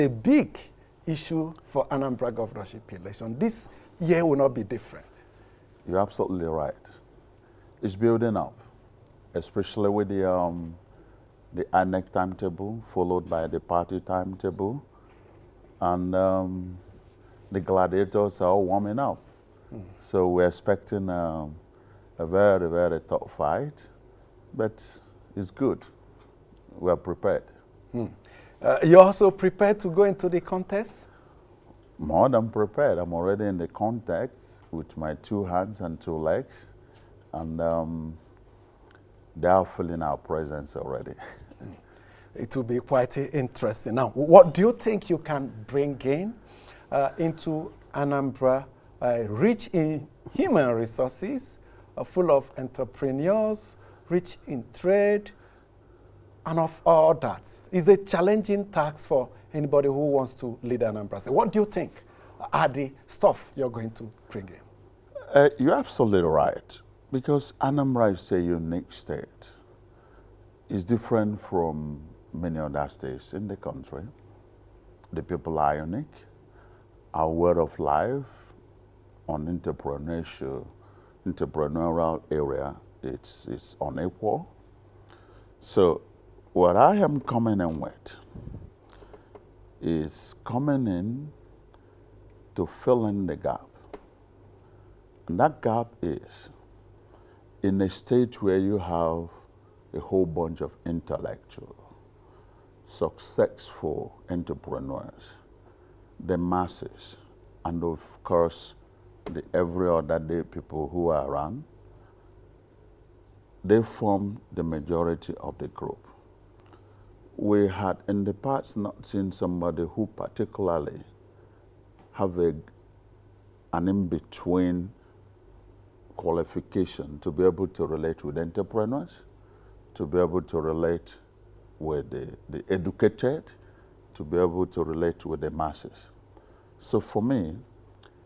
A big issue for Anambra governorship election. This year will not be different. You're absolutely right. It's building up, especially with the INEC timetable, followed by the party timetable, and the gladiators are all warming up. So we're expecting a very, very tough fight, but it's good. We're prepared. You're also prepared to go into the contest? More than prepared. I'm already in the contest with my 2 hands and 2 legs, and they are feeling our presence already. It will be quite interesting. Now, what do you think you can bring in into Anambra, rich in human resources, full of entrepreneurs, rich in trade, and of all that? It's a challenging task for anybody who wants to lead Anambra. So what do you think are the stuff you're going to bring in? You're absolutely right, because Anambra is a unique state. It's different from many other states in the country. The people are unique. Our way of life on entrepreneurial area, it's unequal. So what I am coming in with is coming in to fill in the gap. And that gap is in a state where you have a whole bunch of intellectual, successful entrepreneurs, the masses, and of course, the every other day people who are around. They form the majority of the group. We had in the past not seen somebody who particularly have an in-between qualification to be able to relate with entrepreneurs, to be able to relate with the educated, to be able to relate with the masses. So for me,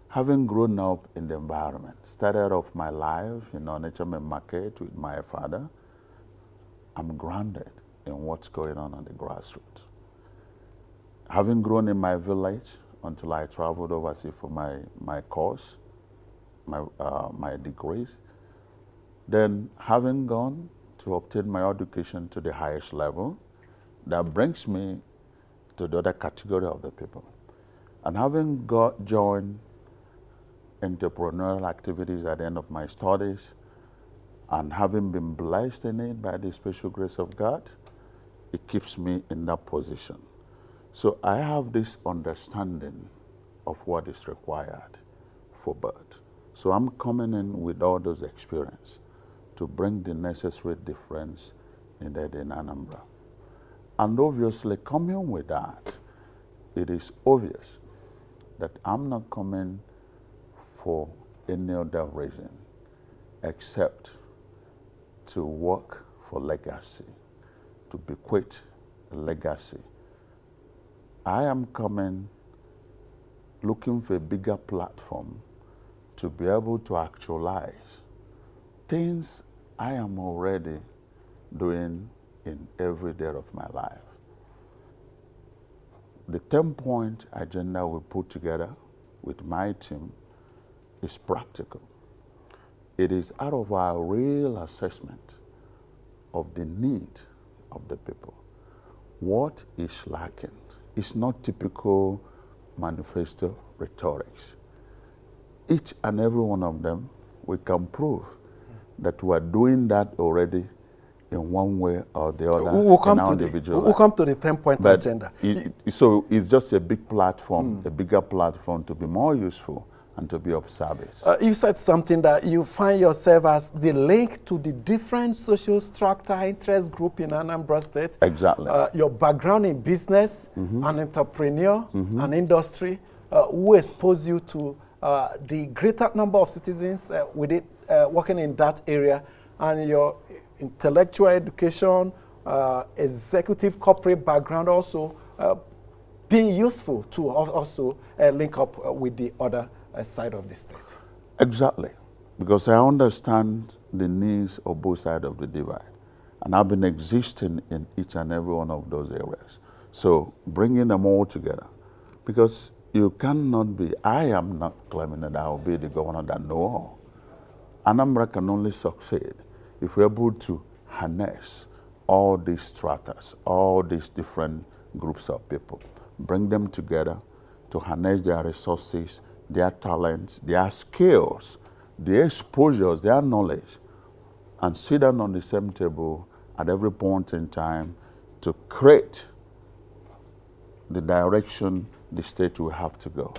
having grown up in the environment, started off my life in Onitsha market with my father, I'm grounded in what's going on the grassroots. Having grown in my village until I traveled overseas for my course, my degrees, then having gone to obtain my education to the highest level, that brings me to the other category of the people. And having joined entrepreneurial activities at the end of my studies, and having been blessed in it by the special grace of God, it keeps me in that position. So I have this understanding of what is required for birth. So I'm coming in with all those experience to bring the necessary difference in Anambra. And obviously, coming with that, it is obvious that I'm not coming for any other reason except to work for legacy, to bequeath a legacy. I am coming looking for a bigger platform to be able to actualize things I am already doing in every day of my life. The 10-point agenda we put together with my team is practical. It is out of our real assessment of the need of the people. What is lacking? It's not typical manifesto rhetorics. Each and every one of them, we can prove that we are doing that already in one way or the other We'll come in our to individual we'll come to the 10-point agenda. So it's just a big platform, a bigger platform to be more useful and to be of service. You said something that you find yourself as the link to the different social structure interest group in Anambra State. Exactly. Your background in business, an entrepreneur, an industry, who expose you to the greater number of citizens within working in that area, and your intellectual education, executive corporate background also being useful to also link up with the other side of the state. Exactly, because I understand the needs of both sides of the divide, and I've been existing in each and every one of those areas. So bringing them all together, because you cannot be, I am not claiming that I will be the governor that know all. Anambra can only succeed if we're able to harness all these stratas, all these different groups of people, bring them together to harness their resources, their talents, their skills, their exposures, their knowledge, and sit down on the same table at every point in time to create the direction the state will have to go.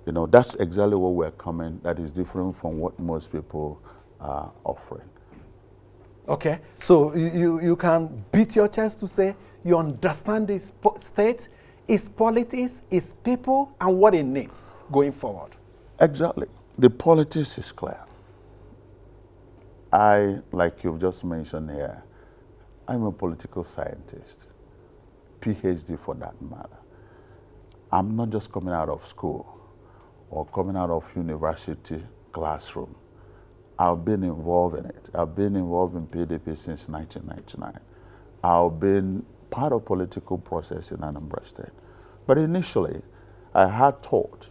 You know, that's exactly what we're coming. That is different from what most people are offering. Okay, so you can beat your chest to say you understand this state, its politics, its people, and what it needs going forward. Exactly. The politics is clear. I, like you've just mentioned here, I'm a political scientist, PhD for that matter. I'm not just coming out of school or coming out of university classroom. I've been involved in it. I've been involved in PDP since 1999. I've been part of political process in Anambra State. But initially, I had thought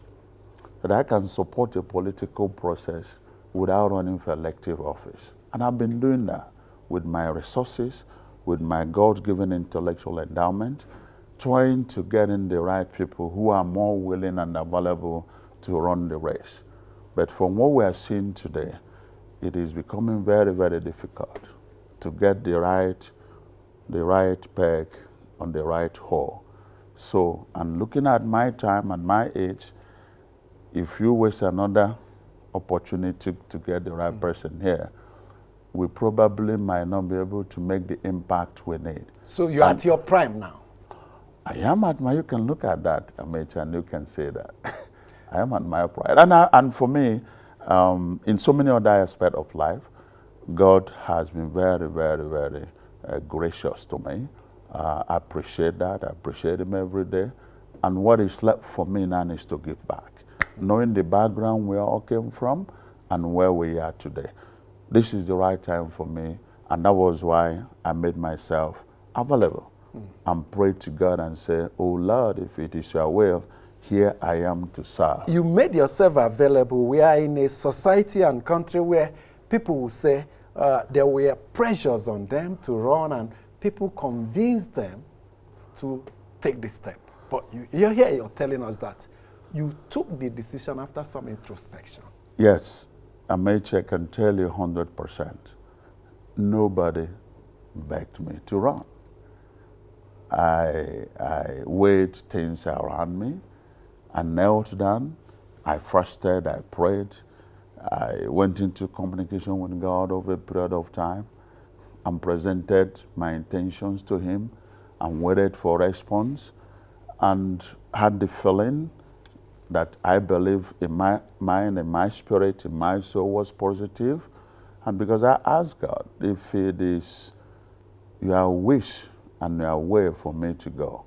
that I can support a political process without running for elective office. And I've been doing that with my resources, with my God-given intellectual endowment, trying to get in the right people who are more willing and available to run the race. But from what we are seeing today, it is becoming very, very difficult to get the right peg on the right hole. So, and looking at my time and my age, if you waste another opportunity to get the right person here, we probably might not be able to make the impact we need. So you're at your prime now? I am at my, you can look at that, Amechi, and you can say that. I am at my prime. And for me, in so many other aspects of life, God has been very, very, very gracious to me. I appreciate that. I appreciate Him every day. And what is left for me now is to give back, knowing the background we all came from and where we are today. This is the right time for me, and that was why I made myself available and prayed to God and say, "Oh Lord, if it is your will, here I am to serve." You made yourself available. We are in a society and country where people will say there were pressures on them to run, and people convinced them to take this step. But you're here, you're telling us that you took the decision after some introspection. Yes, Amechi, I can tell you 100%. Nobody begged me to run. I weighed things around me. I knelt down, I fasted, I prayed, I went into communication with God over a period of time and presented my intentions to Him and waited for response and had the feeling that I believe in my mind, in my spirit, in my soul was positive. And because I asked God, if it is your wish and your way for me to go,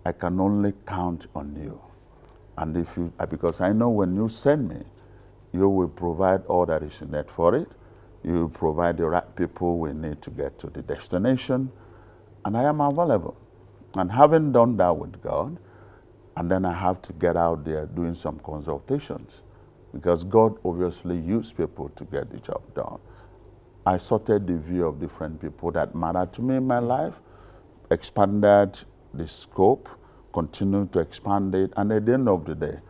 I can only count on you. And if you, because I know when you send me, you will provide all that is needed for it. You will provide the right people we need to get to the destination. And I am available. And having done that with God, and then I have to get out there doing some consultations, because God obviously used people to get the job done. I sorted the view of different people that mattered to me in my life, expanded the scope, continued to expand it, and at the end of the day,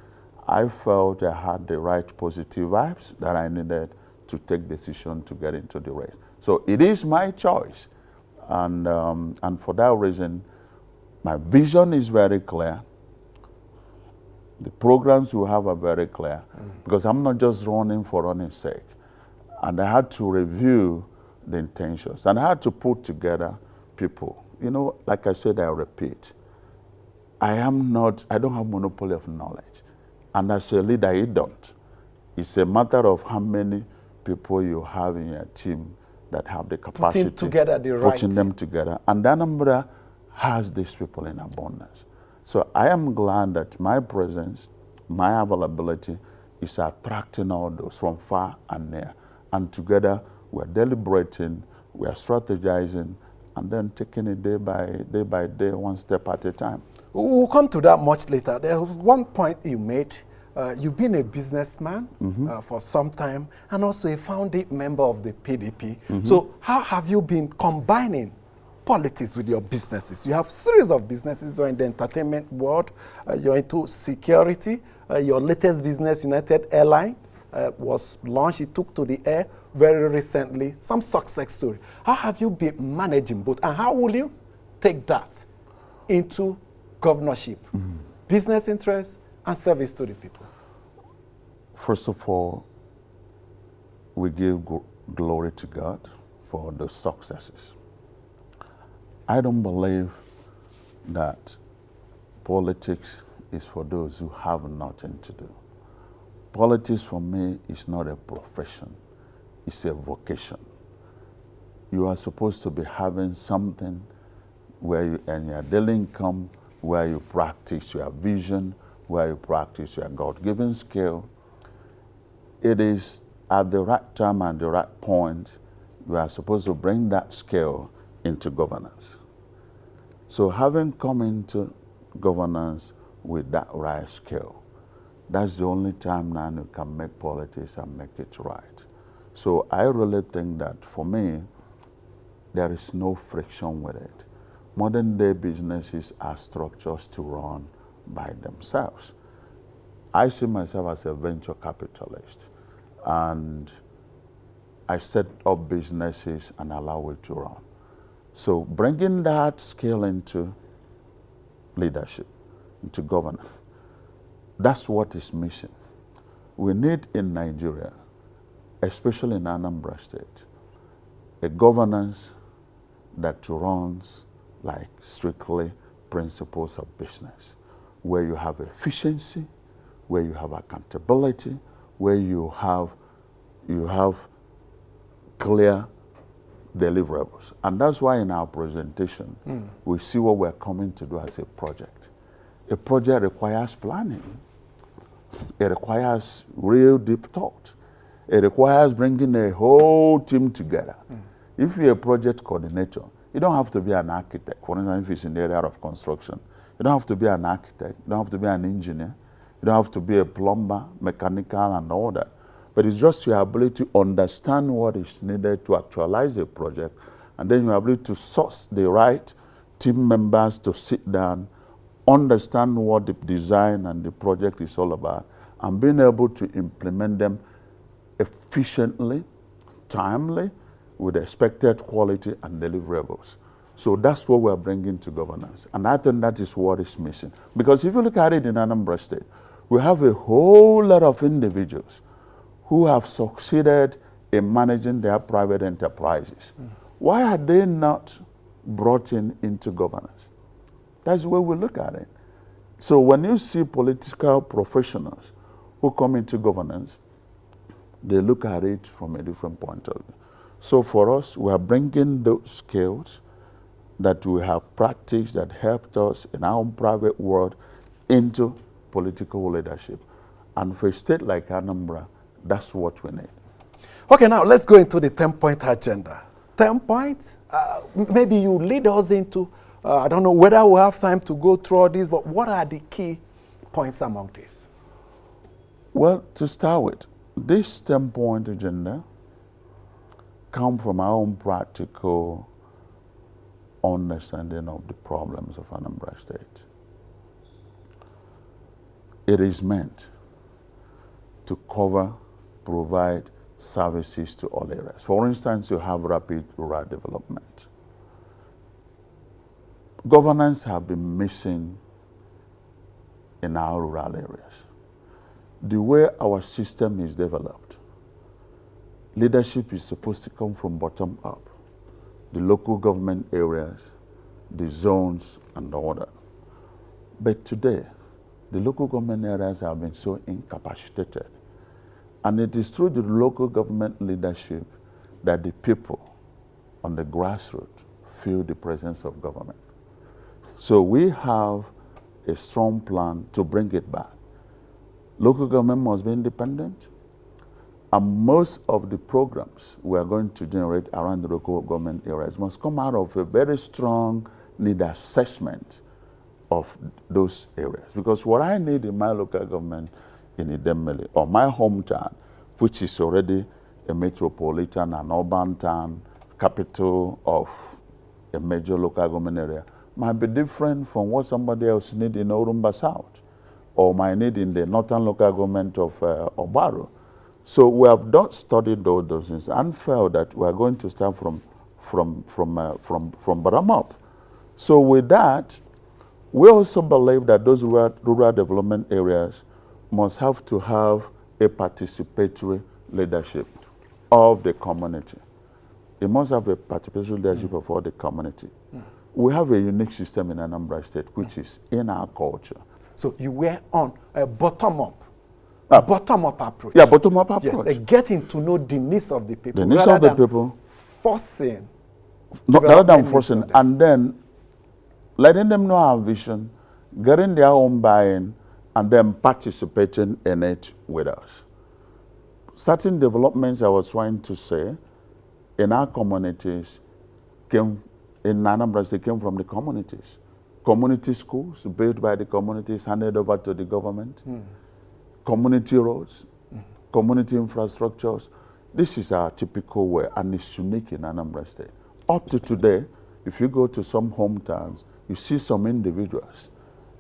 I felt I had the right positive vibes that I needed to take decision to get into the race. So it is my choice, and for that reason, my vision is very clear. The programs we have are very clear, because I'm not just running for running's sake. And I had to review the intentions, and I had to put together people. You know, like I said, I repeat, I don't have monopoly of knowledge. And as a leader, you don't. It's a matter of how many people you have in your team that have the capacity. Putting them together. And Anambra has these people in abundance. So I am glad that my presence, my availability is attracting all those from far and near. And together we're deliberating, we're strategizing, and then taking it day by day, one step at a time. We'll come to that much later. There was one point you made. You've been a businessman for some time and also a founding member of the PDP. So how have you been combining politics with your businesses? You have a series of businesses. You're in the entertainment world. You're into security. Your latest business, United Airlines, was launched. It took to the air very recently. Some success story. How have you been managing both? And how will you take that into governorship, business interests, and service to the people? First of all, we give glory to God for the successes. I don't believe that politics is for those who have nothing to do. Politics for me is not a profession, it's a vocation. You are supposed to be having something where you earn your daily income, where you practice your vision, where you practice your God-given skill. It is at the right time and the right point you are supposed to bring that skill into governance. So having come into governance with that right skill, that's the only time now you can make politics and make it right. So I really think that for me, there is no friction with it. Modern day businesses are structures to run by themselves. I see myself as a venture capitalist, and I set up businesses and allow it to run. So bringing that skill into leadership, into governance, that's what is missing. We need in Nigeria, especially in Anambra State, a governance that runs like strictly principles of business, where you have efficiency, where you have accountability, where you have clear deliverables. And that's why in our presentation, we see what we're coming to do as a project. A project requires planning. It requires real deep thought. It requires bringing a whole team together. If you're a project coordinator, you don't have to be an architect. For instance, if it's in the area of construction, you don't have to be an architect. You don't have to be an engineer. You don't have to be a plumber, mechanical, and all that. But it's just your ability to understand what is needed to actualize a project, and then your ability to source the right team members to sit down, understand what the design and the project is all about, and being able to implement them efficiently, timely, with expected quality and deliverables. So that's what we're bringing to governance. And I think that is what is missing. Because if you look at it in Anambra State, we have a whole lot of individuals who have succeeded in managing their private enterprises. Why are they not brought into governance? That's the way we look at it. So when you see political professionals who come into governance, they look at it from a different point of view. So for us, we are bringing those skills that we have practiced that helped us in our own private world into political leadership. And for a state like Anambra, that's what we need. Okay, now let's go into the 10-point agenda. 10 points, maybe you lead us into, I don't know whether we have time to go through all this, but what are the key points among these? Well, to start with, this 10-point agenda comes from our own practical understanding of the problems of Anambra State. It is meant to cover, provide services to all areas. For instance, you have rapid rural development. Governance have been missing in our rural areas. The way our system is developed, leadership is supposed to come from bottom up. The local government areas, the zones, and all that. But today, the local government areas have been so incapacitated. And it is through the local government leadership that the people on the grassroots feel the presence of government. So we have a strong plan to bring it back. Local government must be independent, And most of the programs we are going to generate around the local government areas must come out of a very strong need assessment of those areas. Because what I need in my local government in Idemili, or my hometown, which is already a metropolitan and urban town, capital of a major local government area, might be different from what somebody else needs in Orumba South, or might need in the northern local government of Obiora. So we have not studied all those things and felt that we are going to start from bottom up. So with that, we also believe that those rural development areas must have to have a participatory leadership of the community. It must have a participatory leadership of all the community. We have a unique system in Anambra State, which is in our culture. So you were on a bottom-up approach. Yeah, bottom-up approach. Yes, getting to know the needs of the people. The needs of the people. Forcing. Rather than forcing, and then letting them know our vision, getting their own buy-in, and then participating in it with us. Certain developments I was trying to say in our communities in Anambra State came from the communities. Community schools built by the communities handed over to the government. Community roads, community infrastructures. This is our typical way, and it's unique in Anambra State. Up to today, if you go to some hometowns, you see some individuals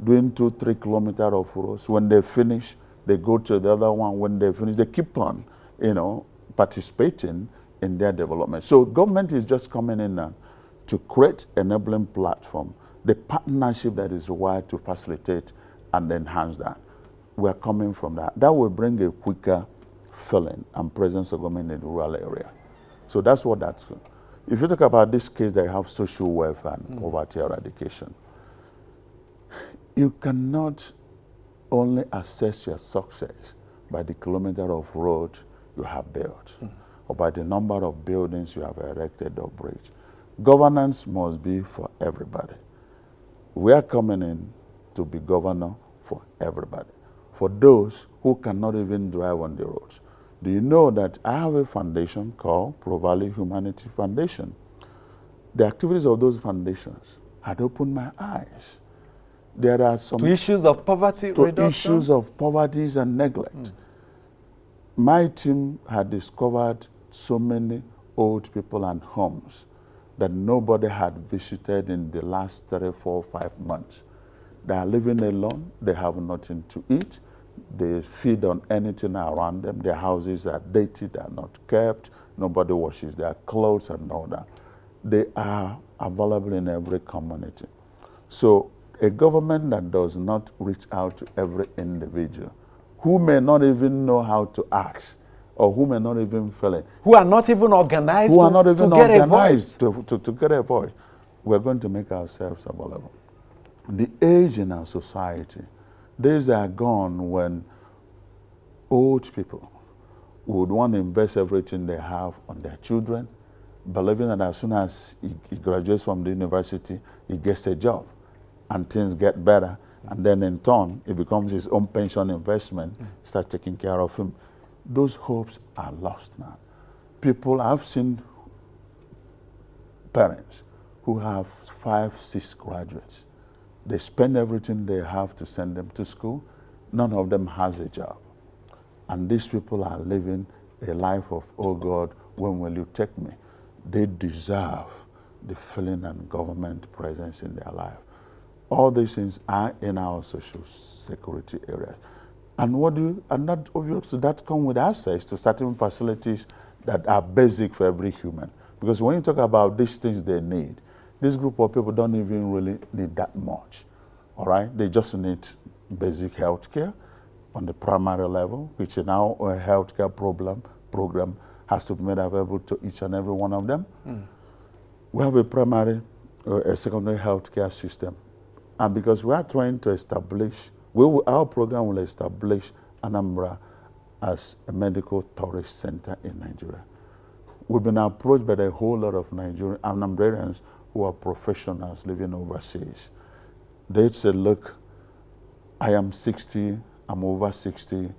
doing 2-3 kilometers of roads. When they finish, they go to the other one. When they finish, they keep on, participating in their development. So government is just coming in now to create an enabling platform, the partnership that is required to facilitate and enhance that. We are coming from that. That will bring a quicker filling and presence of government in the rural area. So that's what that's. If you talk about this case, they have social welfare and poverty eradication. You cannot only assess your success by the kilometer of road you have built or by the number of buildings you have erected or bridged. Governance must be for everybody. We are coming in to be governor for everybody. For those who cannot even drive on the roads. Do you know that I have a foundation called Pro Valley Humanity Foundation? The activities of those foundations had opened my eyes. There are some to issues of poverty reduction? Issues of poverty and neglect. My team had discovered so many old people and homes that nobody had visited in the last 3, 4, 5 months. They are living alone. They have nothing to eat. They feed on anything around them. Their houses are dated, are not kept. Nobody washes their clothes and all that. They are available in every community. So a government that does not reach out to every individual who may not even know how to ask or who may not even feel it. Who are not even organized to get a voice. We're going to make ourselves available. The age in our society, days are gone when old people would want to invest everything they have on their children, believing that as soon as he graduates from the university, he gets a job and things get better. And then in turn, it becomes his own pension investment, start taking care of him. Those hopes are lost now. I've seen parents who have 5, 6 graduates. They spend everything they have to send them to school. None of them has a job. And these people are living a life of, oh God, when will you take me? They deserve the feeling and government presence in their life. All these things are in our social security areas. And that obviously that comes with access to certain facilities that are basic for every human. Because when you talk about these things they need, this group of people don't even really need that much, all right? They just need basic health care on the primary level, which is now a healthcare program has to be made available to each and every one of them. We have a primary, a secondary healthcare system. And because we are trying to establish, our program will establish Anambra as a medical tourist center in Nigeria. We've been approached by a whole lot of Nigerian Anambrarians who are professionals living overseas. They said, look, I am 60, I'm over 60,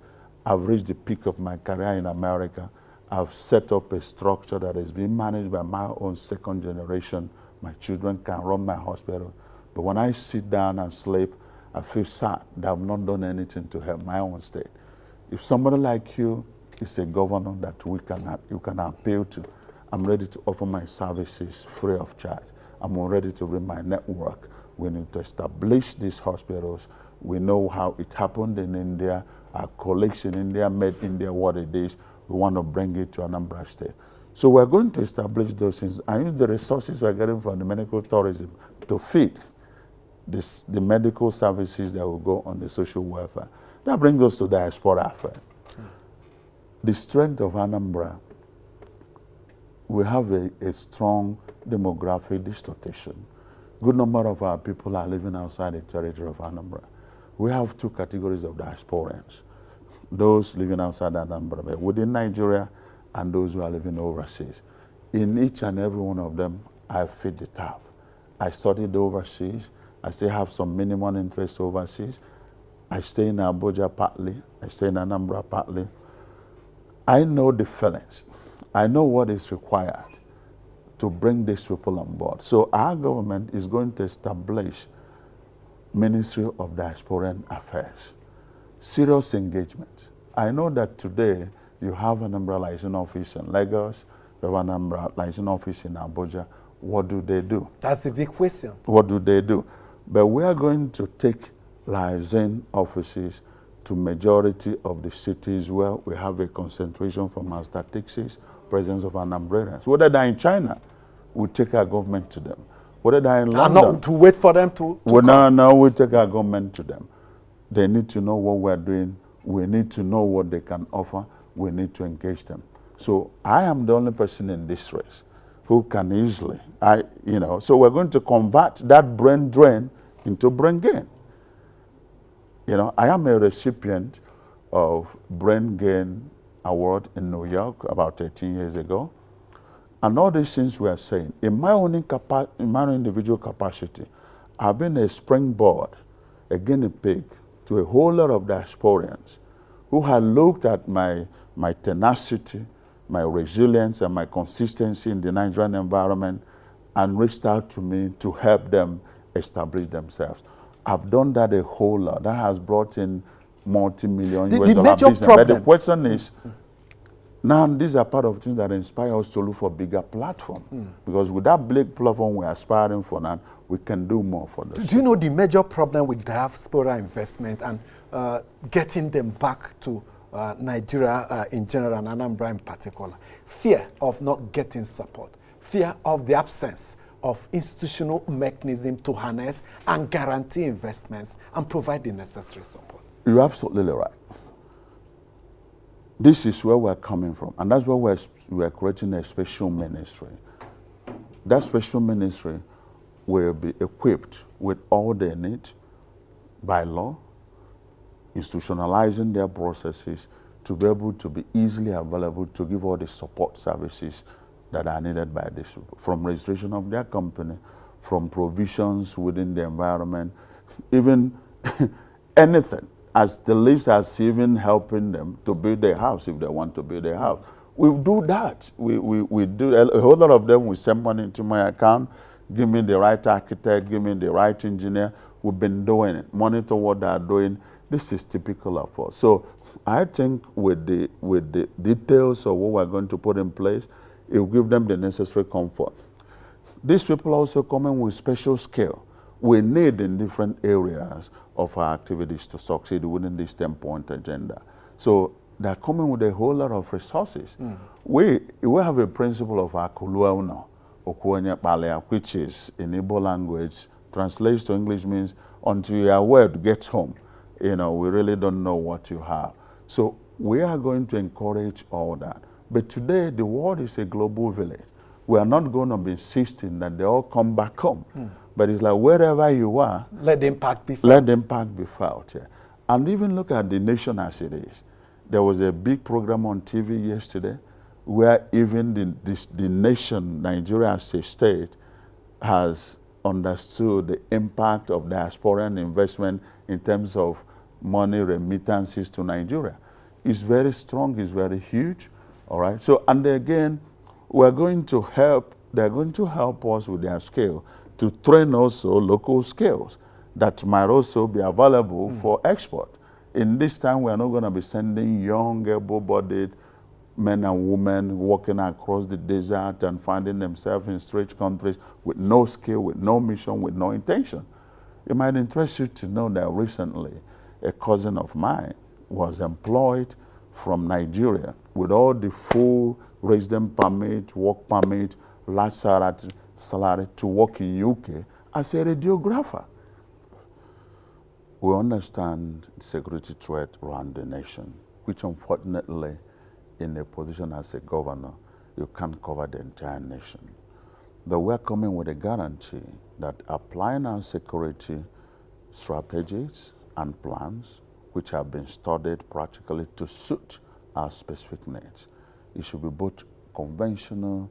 I've reached the peak of my career in America. I've set up a structure that is being managed by my own second generation. My children can run my hospital. But when I sit down and sleep, I feel sad that I've not done anything to help my own state. If somebody like you is a governor that you can appeal to, I'm ready to offer my services free of charge. I'm ready to bring my network. We need to establish these hospitals. We know how it happened in India. Our colleagues in India made India what it is. We want to bring it to Anambra State. So we're going to establish those things and use the resources we're getting from the medical tourism to feed the medical services that will go on the social welfare. That brings us to the diaspora affair. The strength of Anambra, we have a strong demographic distortion. Good number of our people are living outside the territory of Anambra. We have two categories of diasporans. Those living outside Anambra, but within Nigeria, and those who are living overseas. In each and every one of them, I fit the tap. I studied overseas. I still have some minimum interest overseas. I stay in Abuja partly. I stay in Anambra partly. I know the feelings. I know what is required to bring these people on board. So our government is going to establish Ministry of Diasporan Affairs. Serious engagement. I know that today you have an Anambra license office in Lagos, you have an Anambra license office in Abuja. What do they do? That's a big question. What do they do? But we are going to take license offices to majority of the cities where we have a concentration from our statistics, presence of Anambrans. Whether they're in China, we take our government to them. Whether they're in London. Not to wait for them to come. No, we take our government to them. They need to know what we're doing. We need to know what they can offer. We need to engage them. So I am the only person in this race who can easily, so we're going to convert that brain drain into brain gain. I am a recipient of Brain Gain Award in New York about 13 years ago. And all these things we are saying, in my own individual capacity, I've been a springboard, a guinea pig, to a whole lot of diasporians who had looked at my tenacity, my resilience, and my consistency in the Nigerian environment and reached out to me to help them establish themselves. I've done that a whole lot. That has brought in multi-million US dollar business. But the question is, now these are part of things that inspire us to look for bigger platform. Because with that big platform we're aspiring for now, we can do more for them. Do you know the major problem with diaspora investment and getting them back to Nigeria in general and Anambra in particular? Fear of not getting support. Fear of the absence of institutional mechanism to harness and guarantee investments and provide the necessary support. You're absolutely right. This is where we're coming from, and that's why we're creating a special ministry. That special ministry will be equipped with all they need by law, institutionalizing their processes to be able to be easily available to give all the support services that are needed by this, from registration of their company, from provisions within the environment, even anything, as the least as even helping them to build their house if they want to build their house. We do that. We do, a whole lot of them will send money into my account, give me the right architect, give me the right engineer. We've been doing it, monitor what they're doing. This is typical of us. So I think with the details of what we're going to put in place, it will give them the necessary comfort. These people also come in with special skill we need in different areas of our activities to succeed within this 10-point agenda. So they're coming with a whole lot of resources. We have a principle of akuluauno, which is in Igbo language, translates to English means until your word gets home, we really don't know what you have. So we are going to encourage all that. But today, the world is a global village. We are not going to be insisting that they all come back home. But it's like wherever you are, let the impact be felt. Let the impact be felt, yeah. And even look at the nation as it is. There was a big program on TV yesterday where even the nation, Nigeria as a state, has understood the impact of diasporian investment in terms of money remittances to Nigeria. is very strong, is very huge. All right. So, and again, we're going to help, they're going to help us with their skill to train also local skills that might also be available for export. In this time, we are not going to be sending young, able-bodied men and women walking across the desert and finding themselves in strange countries with no skill, with no mission, with no intention. It might interest you to know that recently a cousin of mine was employed from Nigeria with all the full resident permit, work permit, large salary to work in UK as a radiographer. We understand the security threat around the nation, which unfortunately, in a position as a governor, you can't cover the entire nation. But we're coming with a guarantee that applying our security strategies and plans, which have been studied practically to suit our specific needs, it should be both conventional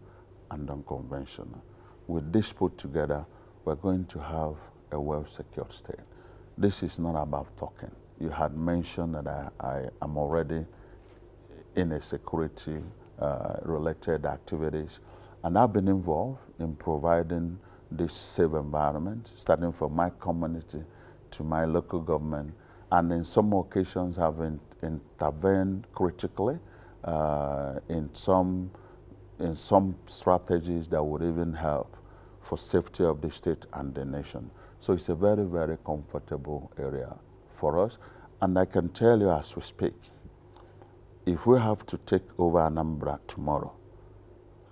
and unconventional. With this put together, we're going to have a well-secured state. This is not about talking. You had mentioned that I am already in a security related activities, and I've been involved in providing this safe environment, starting from my community to my local government, and in some occasions have intervened critically in some strategies that would even help for safety of the state and the nation. So it's a very, very comfortable area for us. And I can tell you as we speak, if we have to take over Anambra tomorrow,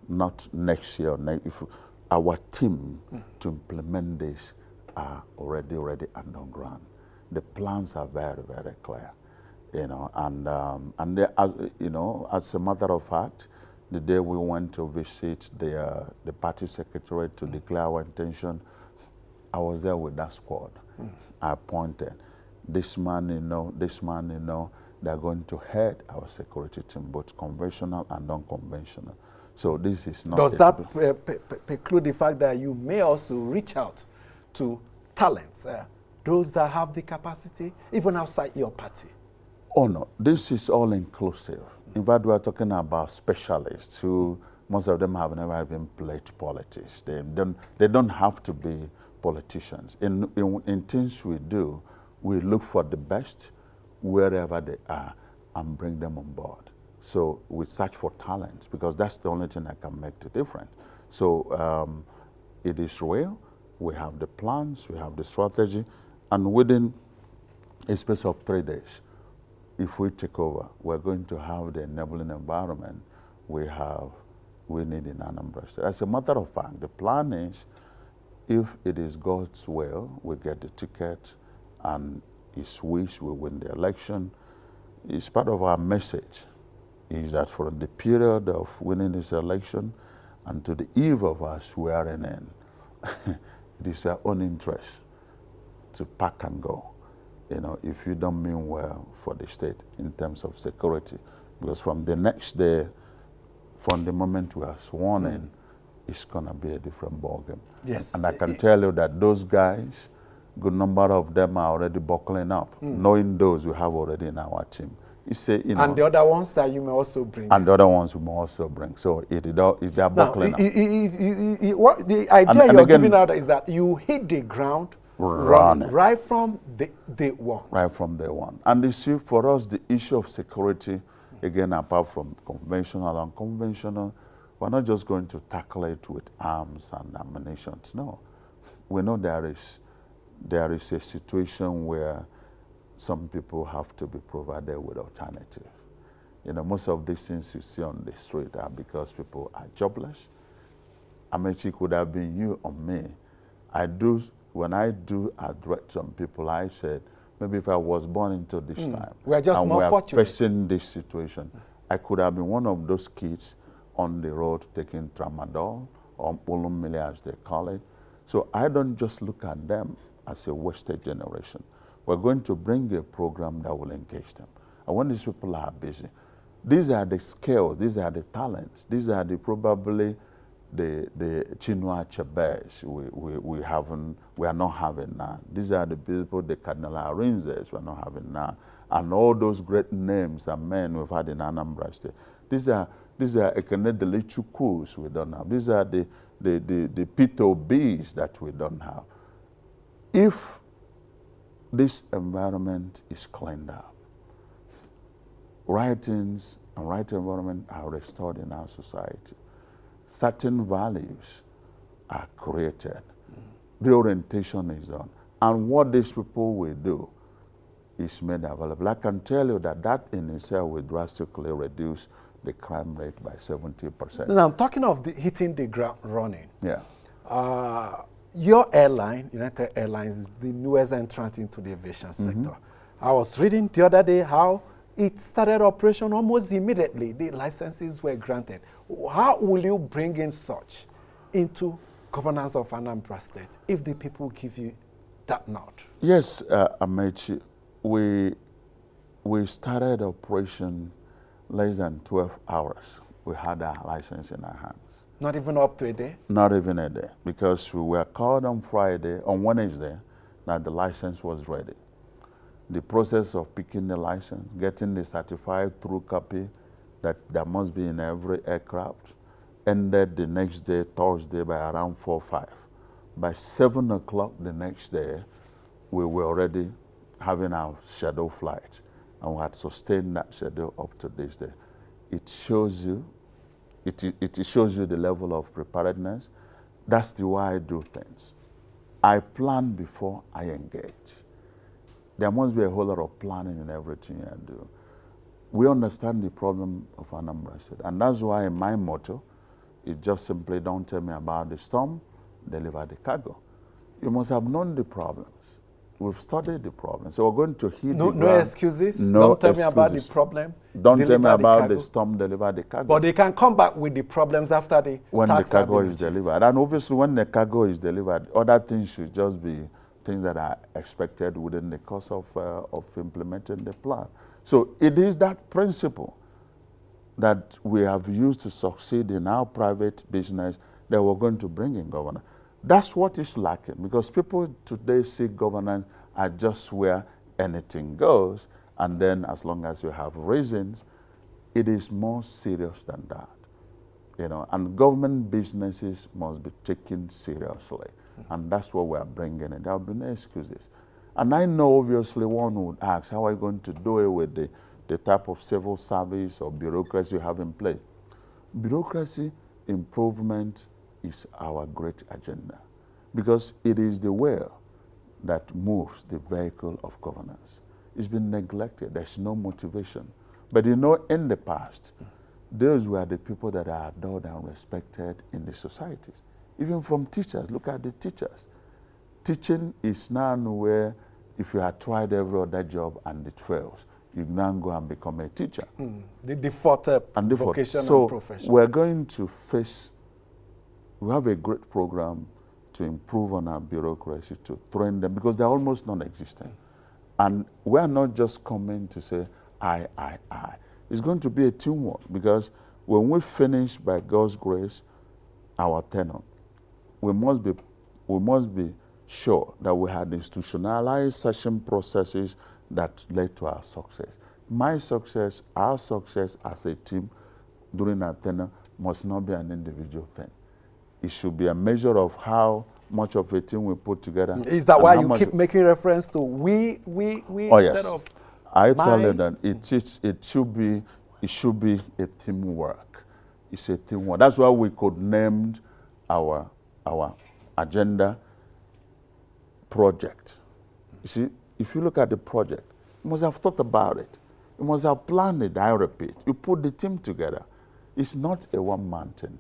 not next year, if our team to implement this are already ready and on ground. The plans are very, very clear, and they, as a matter of fact, the day we went to visit the party secretariat to declare our intention, I was there with that squad. I appointed this man, this man, they're going to head our security team, both conventional and non-conventional. So this is not... Does that preclude the fact that you may also reach out to talents, those that have the capacity, even outside your party? Oh no, this is all inclusive. In fact, we are talking about specialists who, most of them have never even played politics. They don't have to be politicians. In things we do, we look for the best wherever they are and bring them on board. So we search for talent because that's the only thing that can make the difference. So it is real. We have the plans, we have the strategy, and within a space of 3 days, if we take over, we're going to have the enabling environment we need in Anambra State. As a matter of fact, the plan is, if it is God's will, we get the ticket, and His wish, we win the election. It's part of our message, is that for the period of winning this election and to the eve of our swearing in, it is our own interest to pack and go, if you don't mean well for the state in terms of security. Because from the next day, from the moment we are sworn in, it's going to be a different ballgame. Yes. And I can tell you that those guys, good number of them are already buckling up, knowing those we have already in our team. You say, and the other ones that you may also bring. And the other ones we may also bring. So they are buckling up. The idea you're giving out is that you hit the ground running right from day one. Right from day one. And you see, for us, the issue of security, again, apart from conventional and unconventional, we're not just going to tackle it with arms and ammunition. No. We know there is a situation where some people have to be provided with alternative. Most of these things you see on the street are because people are jobless. Amechi could have been you or me. When I do address some people, I said, maybe if I was born into this time, we're just and more fortunate. Facing this situation, I could have been one of those kids on the road taking tramadol, or polumile as they call it. So I don't just look at them as a wasted generation. We're going to bring a program that will engage them. And when these people are busy, these are the skills, these are the talents, these are probably the Chinua Achebes we are not having now. These are the people, the Cardinal Arinzes we're not having now. and all those great names and men we've had in Anambra State. These are Ekene Delichukwus we don't have. These are the Peter B's that we don't have. If this environment is cleaned up, writings and right environment are restored in our society, certain values are created, the orientation is done, and what these people will do is made available. I can tell you that that in itself will drastically reduce the crime rate by 70%. Now, I'm talking of hitting the ground running. Yeah. Your airline, United Airlines, is the newest entrant into the aviation sector. I was reading the other day how it started operation almost immediately. The licenses were granted. How will you bring in such into governance of Anambra State if the people give you that nod? Yes, Amechi, we started operation less than 12 hours. We had our license in our hands. Not even up to a day? Not even a day, because we were called on Wednesday, that the license was ready. The process of picking the license, getting the certified through copy that there must be in every aircraft, ended the next day, Thursday, by around 4 or 5. By 7 o'clock the next day, we were already having our schedule flight, and we had sustained that schedule up to this day. It shows you, it shows you the level of preparedness. That's the way I do things. I plan before I engage. There must be a whole lot of planning in everything I do. We understand the problem of Anambra State, and that's why my motto is just simply, don't tell me about the storm, deliver the cargo. You must have known the problems. We've studied the problem. So we're going to hit the ground. No excuses? No Don't tell excuses. me about the problem. Don't tell me about the the storm, deliver the cargo. But they can come back with the problems after the when the tax cargo have been is delivered. And obviously when the cargo is delivered, other things should just be things that are expected within the course of implementing the plan. So it is that principle that we have used to succeed in our private business that we're going to bring in governance. That's what is lacking, because people today see governance as just where anything goes, and then as long as you have reasons, it is more serious than that. You know, and government businesses must be taken seriously, and that's what we are bringing in. There will be no excuses. And I know obviously one would ask, how are you going to do it with the type of civil service or bureaucracy you have in place? Bureaucracy improvement is our great agenda, because it is the wheel that moves the vehicle of governance. It's been neglected. There's no motivation. But you know, in the past, those were the people that are adored and respected in the societies. Even from teachers, look at the teachers. Teaching is now where if you have tried every other job and it fails, you now go and become a teacher. The default vocation and profession. So we're going to face, we have a great program to improve on our bureaucracy, to train them, because they're almost non-existent. And we're not just coming to say, I. It's going to be a teamwork, because when we finish, by God's grace, our tenure, we must be sure that we had institutionalized session processes that led to our success. My success, our success as a team during our tenure must not be an individual thing. It should be a measure of how much of a team we put together. Is that why you keep making reference to we oh, instead yes. of I tell you that it should be a teamwork. It's a teamwork. That's why we could name our agenda project. You see, if you look at the project, you must have thought about it. You must have planned it. I repeat, you put the team together. It's not a one-man thing.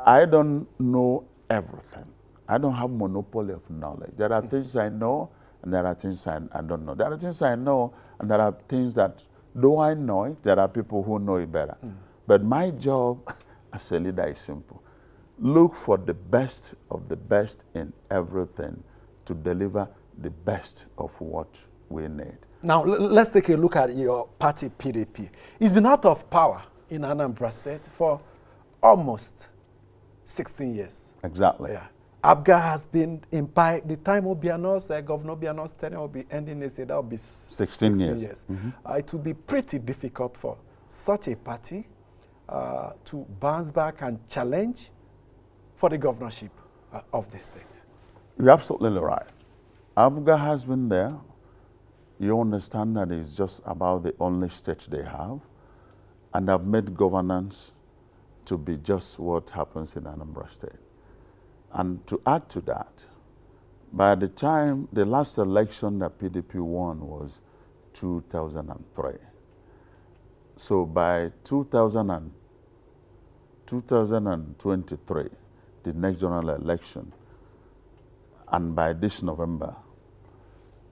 I don't know everything. I don't have monopoly of knowledge. There are things I know, and there are things I don't know. There are things I know, and there are things that, though I know it, there are people who know it better. But my job as a leader is simple. Look for the best of the best in everything to deliver the best of what we need. Now, let's take a look at your party, PDP. It's been out of power in Anambra State for almost 16 years. Exactly. Yeah. ABGA has been in by the time Obiano's, Governor Obiano's tenure will be ending, they say that will be 16 years. It will be pretty difficult for such a party to bounce back and challenge for the governorship of the state. You're absolutely right. ABGA has been there. You understand that it's just about the only state they have, and have made governance to be just what happens in Anambra State. And to add to that, by the time the last election that PDP won was 2003. So by 2023, the next general election, and by this November,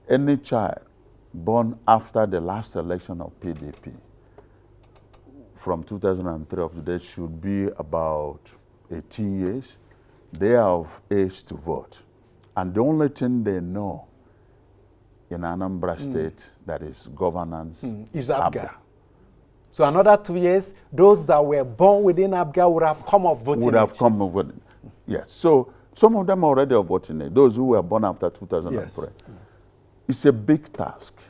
any child born after the last election of PDP from 2003 up to date should be about 18 years. They are of age to vote. And the only thing they know in Anambra State that is governance is ABGA. So another 2 years, those that were born within ABGA would have come of voting would have come of voting. Yes. So some of them already are voting age, those who were born after 2003. Yes. It's a big task.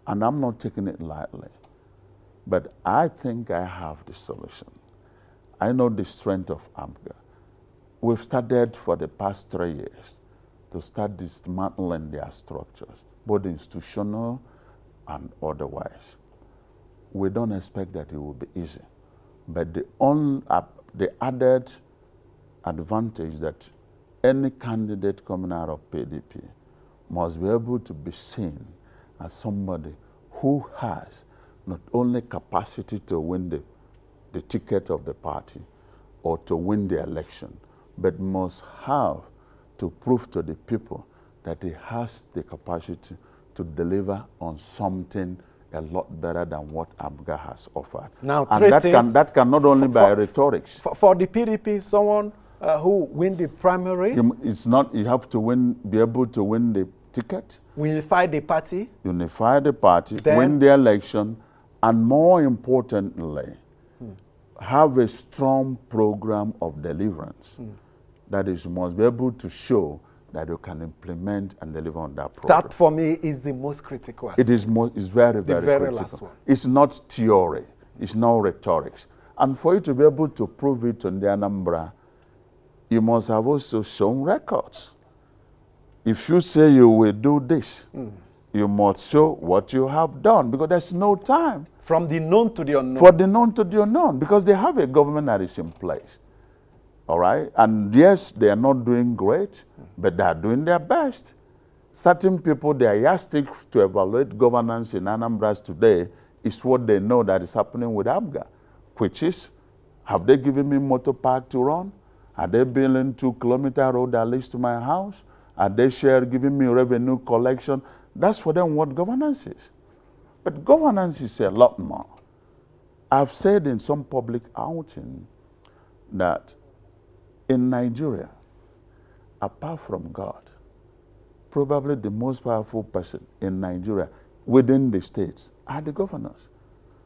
And I'm not taking it lightly. But I think I have the solution. I know the strength of ABGA. We've started for the past 3 years to start dismantling their structures, both institutional and otherwise. We don't expect that it will be easy. But the added advantage that any candidate coming out of PDP must be able to be seen as somebody who has not only capacity to win the ticket of the party or to win the election, but must have to prove to the people that he has the capacity to deliver on something a lot better than what ABGA has offered. Now, and that can not only by rhetorics. For the PDP, someone who win the primary? It's not, you have to be able to win the ticket. Unify the party. Unify the party, win the election, and more importantly, have a strong program of deliverance. That is, you must be able to show that you can implement and deliver on that program. That, for me, is the most critical aspect. It is it's very, very critical. Last one. It's not theory. It's not rhetorics. And for you to be able to prove it on the Anambra, you must have also shown records. If you say you will do this, you must show what you have done, because there's no time. From the known to the unknown. For the known to the unknown, because they have a government that is in place. All right? And yes, they are not doing great, but they are doing their best. Certain people, their yardstick to evaluate governance in Anambra today is what they know that is happening with ABGA, which is, have they given me motor park to run? Are they building 2-kilometer road that leads to my house? Are they giving me revenue collection? That's for them what governance is. But governance is a lot more. I've said in some public outing that in Nigeria, apart from God, probably the most powerful person in Nigeria within the states are the governors.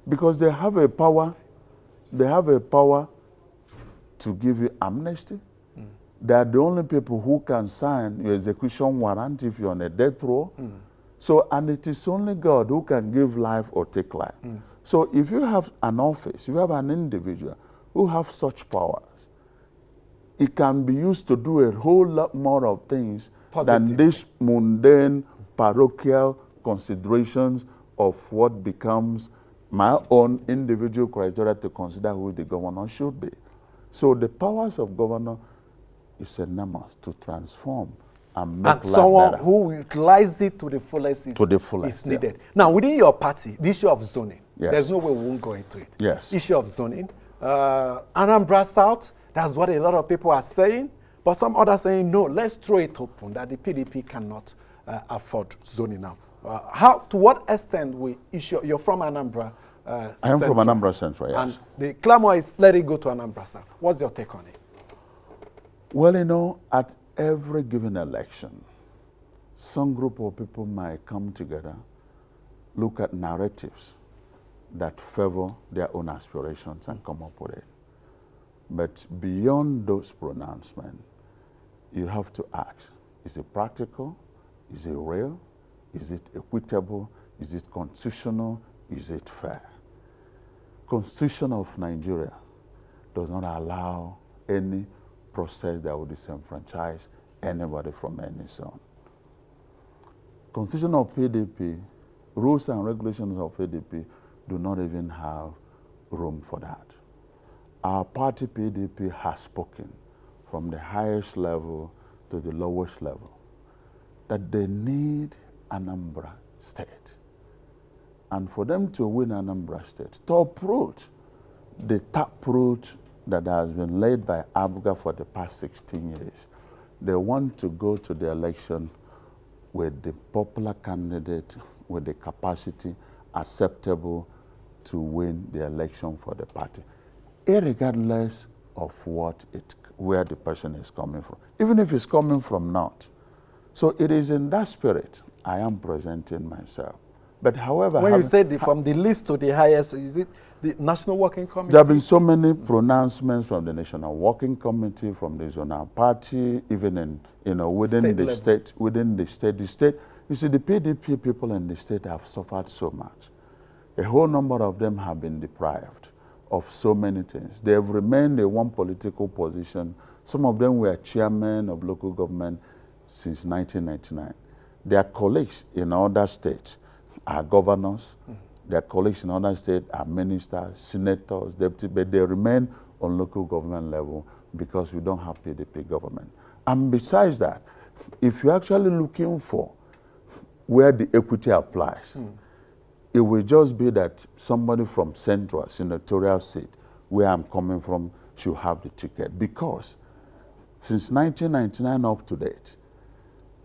Because they have a power to give you amnesty. They are the only people who can sign your execution warrant if you're on a death row. So, and it is only God who can give life or take life. So if you have an office, if you have an individual who have such powers, it can be used to do a whole lot more of things than these mundane parochial considerations of what becomes my own individual criteria to consider who the governor should be. So the powers of governor is enormous to transform and make life someone better. who utilizes it to the fullest is needed. Now, within your party, the issue of zoning, there's no way we won't go into it. Yes. Issue of zoning. Anambra South, that's what a lot of people are saying, but some others saying, no, let's throw it open, that the PDP cannot afford zoning now. To what extent we issue, you're from Anambra I am from Anambra Central, yes. And the clamor is, let it go to Anambra South. What's your take on it? Well, you know, at every given election, some group of people might come together, look at narratives that favor their own aspirations and come up with it. But beyond those pronouncements, you have to ask, is it practical? Is it real? Is it equitable? Is it constitutional? Is it fair? Constitution of Nigeria does not allow any process that would disenfranchise anybody from any zone. Constitution of PDP, rules and regulations of PDP do not even have room for that. Our party PDP has spoken from the highest level to the lowest level that they need Anambra State. And for them to win Anambra State, to uproot the taproot that has been laid by ABGA for the past 16 years, they want to go to the election with the popular candidate with the capacity acceptable to win the election for the party, irregardless of where the person is coming from, even if it's coming from North. So it is in that spirit I am presenting myself. But however, when you say from the least to the highest, is it the National Working Committee? There have been so many pronouncements from the National Working Committee, from the zonal party, even within the state. The state, you see, the PDP people in the state have suffered so much. A whole number of them have been deprived of so many things. They have remained in one political position. Some of them were chairmen of local government since 1999. Their colleagues in other states are governors. Their colleagues in other states are ministers, senators, deputies, but they remain on local government level because we don't have PDP government. And besides that, if you're actually looking for where the equity applies, it will just be that somebody from central senatorial seat, where I'm coming from, should have the ticket. Because since 1999 up to date,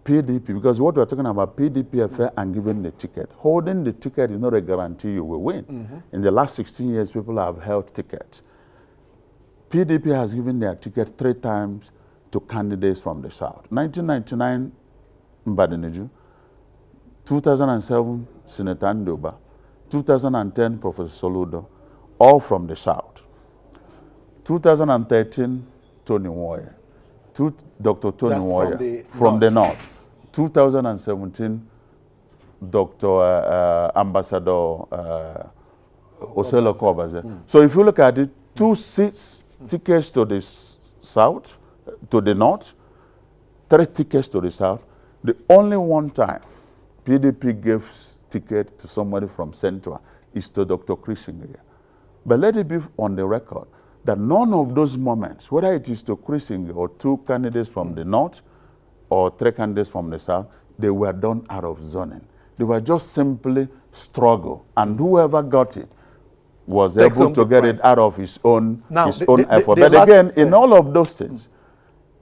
PDP, because what we're talking about, PDP affair and giving the ticket. Holding the ticket is not a guarantee you will win. In the last 16 years, people have held tickets. PDP has given their ticket 3 times to candidates from the South. 1999, Mbadineju. 2007, Senator Andoba. 2010, Professor Soludo, all from the South. 2013, Tony Nwoye. Dr. Tony Nwoye from the North. 2017, Dr. Ambassador Oselo Kobaze. So if you look at it, 2 tickets to the South, to the North, 3 tickets to the South. The only one time PDP gives ticket to somebody from Central is to Dr. Christinger. But let it be on the record that none of those moments, whether it is to Christinger or 2 candidates from the North or 3 candidates from the South, they were done out of zoning. They were just simply struggle, and whoever got it was able to get it out of his own effort. But again, in all of those things,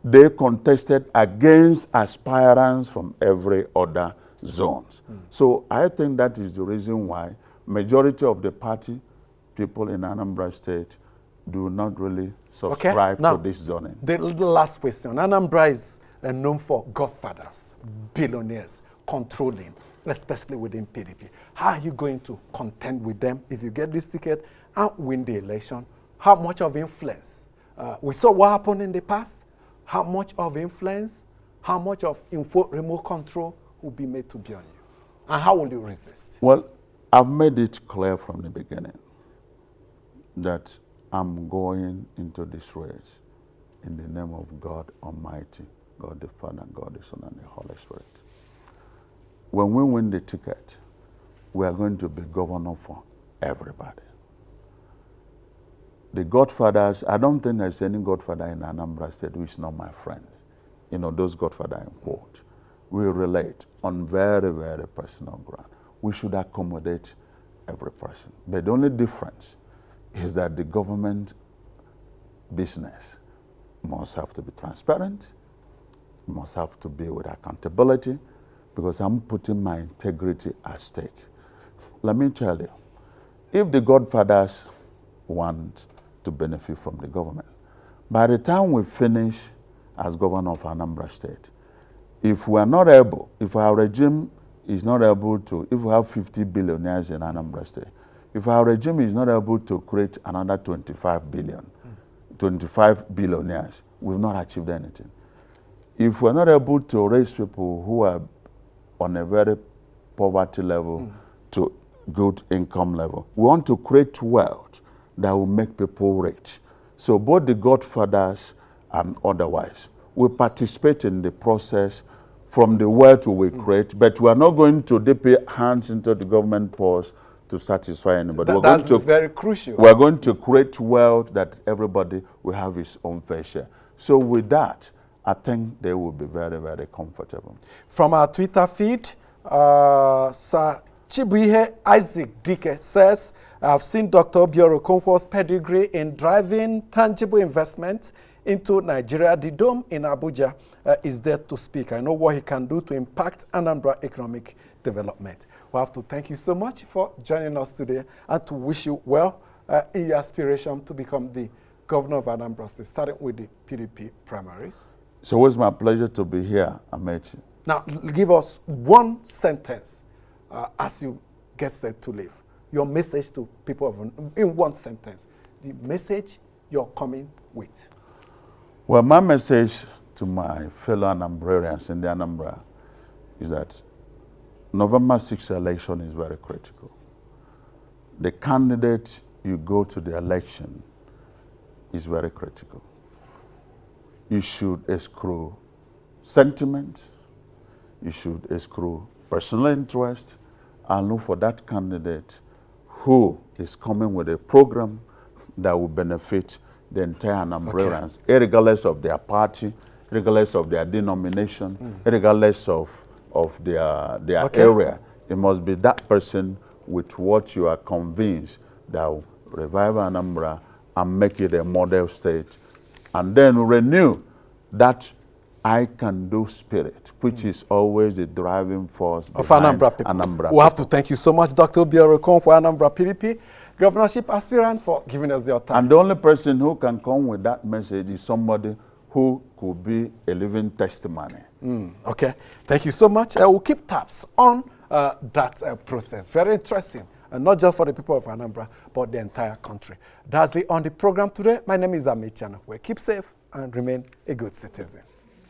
they contested against aspirants from every other zones. So I think that is the reason why majority of the party people in Anambra State do not really subscribe to this zoning. The last question. Anambra is known for godfathers, billionaires, controlling, especially within PDP. How are you going to contend with them if you get this ticket and win the election? How much of influence? We saw what happened in the past. How much of influence, how much of remote control will be made to be on you? And how will you resist? Well, I've made it clear from the beginning that I'm going into this race in the name of God Almighty, God the Father, God the Son, and the Holy Spirit. When we win the ticket, we are going to be governor for everybody. The godfathers, I don't think there's any godfather in Anambra State who is not my friend. You know, those godfathers in quote. We relate on very, very personal ground. We should accommodate every person. But the only difference is that the government business must have to be transparent, must have to be with accountability, because I'm putting my integrity at stake. Let me tell you, if the godfathers want to benefit from the government, by the time we finish as governor of Anambra State, if we are not able, if our regime is not able to, if we have 50 billionaires in Anambra State, if our regime is not able to create another 25 billionaires, we've not achieved anything. if we're not able to raise people who are on a very poverty level to good income level, we want to create wealth that will make people rich. So both the godfathers and otherwise will participate in the process from the wealth we will create, but we are not going to dip our hands into the government purse to satisfy anybody. That's very crucial. We're going to create wealth that everybody will have his own fair share. So with that, I think they will be very, very comfortable. From our Twitter feed, Sir Chibuihe Isaac Dike says, I've seen Dr. Obiora Okonkwo's pedigree in driving tangible investment into Nigeria. The Dome in Abuja is there to speak. I know what he can do to impact Anambra economic development. We have to thank you so much for joining us today and to wish you well in your aspiration to become the governor of Anambra State, starting with the PDP primaries. So it's my pleasure to be here, Amechi. Now, give us one sentence as you get set to leave. Your message to people in one sentence. The message you're coming with. Well, my message to my fellow Anambrarians in the Anambra is that November 6th election is very critical. The candidate you go to the election is very critical. You should eschew sentiment, you should eschew personal interest, and look for that candidate who is coming with a program that will benefit the entire Anambrarians, regardless of their party, regardless of their denomination, regardless of their area. It must be that person with what you are convinced that will revive Anambra and make it a model state, and then renew that I can do spirit, which is always the driving force of Anambra people. We have to thank you so much, Dr. Obiora Okonkwo, Anambra PDP governorship aspirant, for giving us your time. And the only person who can come with that message is somebody who could be a living testimony. Okay, thank you so much. We'll keep tabs on that process. Very interesting, not just for the people of Anambra, but the entire country. That's it on the program today. My name is Amit Chanakwe. Keep safe and remain a good citizen.